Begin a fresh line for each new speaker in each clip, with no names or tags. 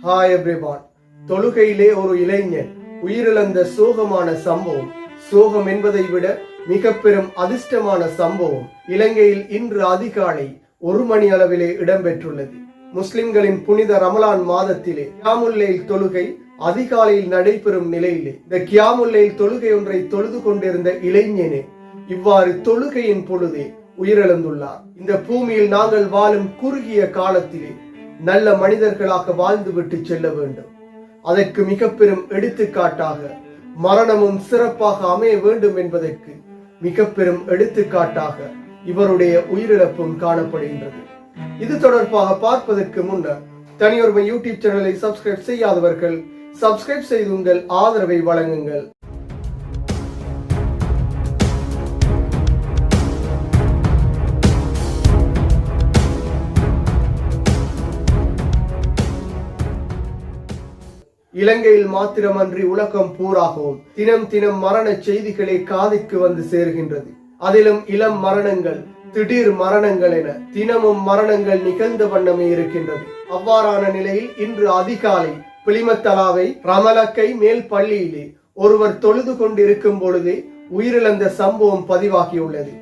Hi everyone. தொழுகையிலே ஒரு இளைஞன் உயிரிழந்த சோகமான சம்பவம், சோகம் என்பதை விட மிக பெரும் அதிர்ஷ்டமான சம்பவம் இலங்கையில் இன்று அதிகாலை 1 மணி அளவிலே இடம்பெற்றுள்ளது. முஸ்லிம்களின் புனித ரமலான் மாதத்திலே கியாமுல் லைல் தொழுகை அதிகாலையில் நடைபெறும் நிலையிலே இந்த கியாமுல் லைல் தொழுகை ஒன்றை தொழுது கொண்டிருந்த இளைஞனே இவ்வாறு தொழுகையின் பொழுதே உயிரிழந்துள்ளார். இந்த பூமியில் நாங்கள் வாழும் குறுகிய காலத்திலே நல்ல மனிதர்களாக வாழ்ந்துவிட்டு செல்ல வேண்டும். அதற்கு மிக பெரும் எடுத்துக்காட்டாக மரணமும் சிறப்பாக அமைய வேண்டும் என்பதற்கு மிக பெரும் எடுத்துக்காட்டாக இவருடைய உயிரிழப்பும் காணப்படுகின்றது. இது தொடர்பாக பார்ப்பதற்கு முன்னர் தனியொருமை யூடியூப் சேனலை சப்ஸ்கிரைப் செய்யாதவர்கள் சப்ஸ்கிரைப் செய்து உங்கள் ஆதரவை வழங்குங்கள். இலங்கையில் மாத்திரமன்றி உலகம் பூராகவும் தினம் தினம் மரண செய்திகளே காதுக்கு வந்து சேருகின்றது. அதிலும் இளம் மரணங்கள், திடீர் மரணங்கள் என தினமும் மரணங்கள் நிகழ்ந்த வண்ணமே இருக்கின்றது. அவ்வாறான நிலையில் இன்று அதிகாலை பிளிமத்தலாவை ரமலக்கை மேல் பள்ளியிலே ஒருவர் தொழுது கொண்டிருக்கும் பொழுதே உயிரிழந்த சம்பவம் பதிவாகியுள்ளது.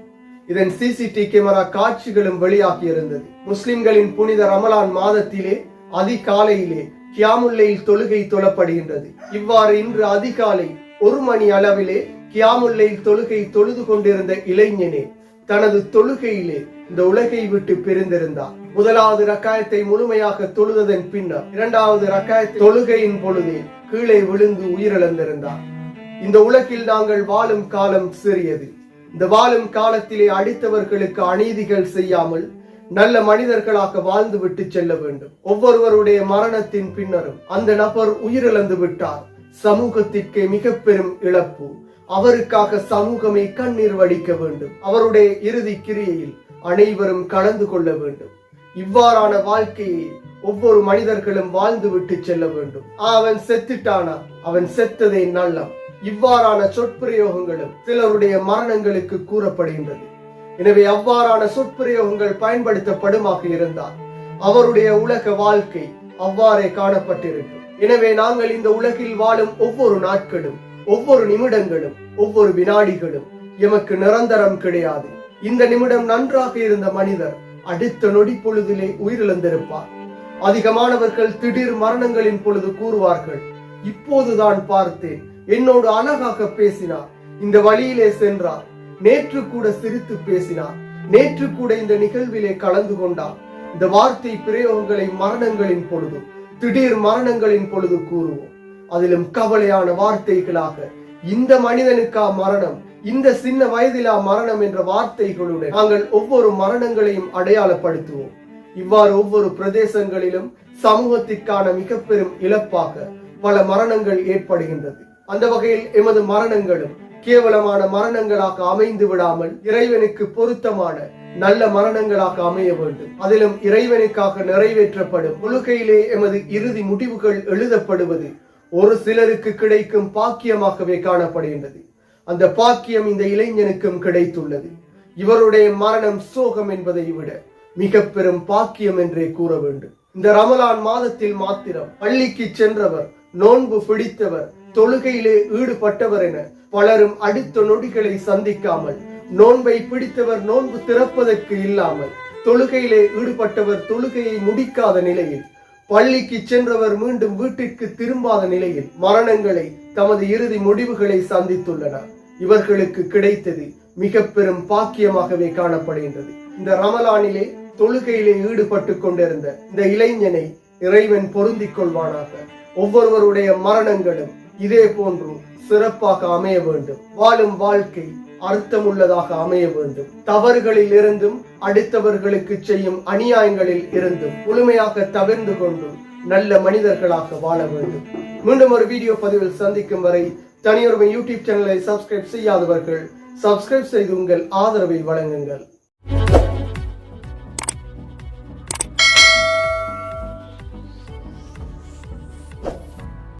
இதன் சிசிடிவி கேமரா காட்சிகளும் வெளியாகியிருந்தது. முஸ்லிம்களின் புனித ரமலான் மாதத்திலே அதிகாலையிலே கியாமுல் லைல் தொழுகை தொழப்படுகின்றது. இவ்வாறு இன்று அதிகாலை 1 மணி அளவிலே கியாமுல் லைல் தொழுகை தொழுது கொண்டிருந்த இளைஞனே தனது தொழுகையிலே இந்த உலகை விட்டு பிரிந்திருந்தார். முதலாவது ரக்காயத்தை முழுமையாக தொழுததன் பின்னர் 2வது ரக்காயத்தை தொழுகையின் பொழுதே கீழே விழுந்து உயிரிழந்திருந்தார். இந்த உலகில் நாங்கள் வாழும் காலம் சிறியது. இந்த வாழும் காலத்திலே அடித்தவர்களுக்கு அநீதிகள் செய்யாமல் நல்ல மனிதர்களாக வாழ்ந்து விட்டு செல்ல வேண்டும். ஒவ்வொருவருடைய மரணத்தின் பின்னரும் அந்த நபர் உயிரிழந்து விட்டார். சமூகத்திற்கு மிக பெரும் இழப்பு. அவருக்காக சமூகமே கண்ணீர் வடிக்க வேண்டும். அவருடைய இறுதி கிரியையில் அனைவரும் கலந்து கொள்ள வேண்டும். இவ்வாறான வாழ்க்கையை ஒவ்வொரு மனிதர்களும் வாழ்ந்து விட்டு செல்ல வேண்டும். அவன் செத்துட்டானா, அவன் செத்ததே நல்லம். இவ்வாறான சொற்பிரயோகங்களும் சிலருடைய மரணங்களுக்கு கூறப்படுகின்றது. எனவே அவ்வாறான சொற்பிரயோகங்கள் பயன்படுத்தப்படுமாக இருந்தால் அவருடைய உலக வாழ்க்கை அவ்வாறே காணப்பட்டிருக்கும். எனவே நாங்கள் இந்த உலகில் வாழும் ஒவ்வொரு நாட்களும், ஒவ்வொரு நிமிடங்களும், ஒவ்வொரு வினாடிகளும் எமக்கு நிரந்தரம் கிடையாது. இந்த நிமிடம் நன்றாக இருந்த மனிதர் அடுத்த நொடி பொழுதிலே உயிரிழந்திருப்பார். அதிகமானவர்கள் திடீர் மரணங்களின் பொழுது கூறுவார்கள், இப்போதுதான் பார்த்தேன், என்னோடு அழகாக பேசினார், இந்த வழியிலே சென்றார், நேற்று கூட சிரித்து பேசினார், நேற்று கூட இந்த நிகழ்விலே கலந்து கொண்டார். இந்த வார்த்தை பிரயோகங்களை மரணங்களின் பொழுது, திடீர் மரணங்களின் பொழுது கூறுவோம். அதிலும் கவலையான வார்த்தைகளாக இந்த மனிதனுக்கா மரணம், இந்த சின்ன வயதிலா மரணம் என்ற வார்த்தைகளுடன் நாங்கள் ஒவ்வொரு மரணங்களையும் அடையாளப்படுத்துவோம். இவ்வாறு ஒவ்வொரு பிரதேசங்களிலும் சமூகத்திற்கான மிக பெரும் இழப்பாக பல மரணங்கள் ஏற்படுகின்றது. அந்த வகையில் எமது மரணங்களும் கேவலமான மரணங்களாக அமைந்து விடாமல் இறைவனுக்கு பொருத்தமான நல்ல மரணங்களாக அமைய வேண்டும். அதிலும் இறைவனுக்காக நிறைவேற்றப்படும் தொழுகையிலே எமது இறுதி முடிவுகள் எழுதப்படுவது ஒரு சிலருக்கு கிடைக்கும் பாக்கியமாகவே காணப்படுகின்றது. அந்த பாக்கியம் இந்த இளைஞனுக்கும் கிடைத்துள்ளது. இவருடைய மரணம் சோகம் என்பதை விட மிக பெரும் பாக்கியம் என்றே கூற வேண்டும். இந்த ரமலான் மாதத்தில் மாத்திரம் பள்ளிக்கு சென்றவர், நோன்பு பிடித்தவர், தொழுகையிலே ஈடுபட்டவர் என பலரும் அடுத்த நொடிகளை சந்திக்காமல், நோன்பை பிடித்தவர் நோன்பு திறப்பதற்கு இல்லாமல், தொழுகையிலே ஈடுபட்டவர் தொழுகையை முடிக்காத நிலையில், பள்ளிக்கு சென்றவர் மீண்டும் வீட்டிற்கு திரும்பாத நிலையில் மரணங்களை, தமது இறுதி முடிவுகளை சந்தித்துள்ளனர். இவர்களுக்கு கிடைத்தது மிக பெரும் பாக்கியமாகவே காணப்படுகின்றது. இந்த ரமலானிலே தொழுகையிலே ஈடுபட்டு கொண்டிருந்த இந்த இளைஞனை இறைவன் பொருந்திக் கொள்வானாக. ஒவ்வொருவருடைய மரணங்களும் இதே போன்று சிறப்பாக அமைய வேண்டும். வாழும் வாழ்க்கை அர்த்தமுள்ளதாக அமைய வேண்டும். தவறுகளில் இருந்தும் அடுத்தவர்களுக்கு செய்யும் அநியாயங்களில் இருந்தும் முழுமையாக தவிர்ந்து கொண்டும் நல்ல மனிதர்களாக வாழ வேண்டும். மீண்டும் ஒரு வீடியோ பதிவில் சந்திக்கும் வரை தனியொருமை யூடியூப் சேனலை சப்ஸ்கிரைப் செய்யாதவர்கள் சப்ஸ்கிரைப் செய்து உங்கள் ஆதரவை வழங்குங்கள்.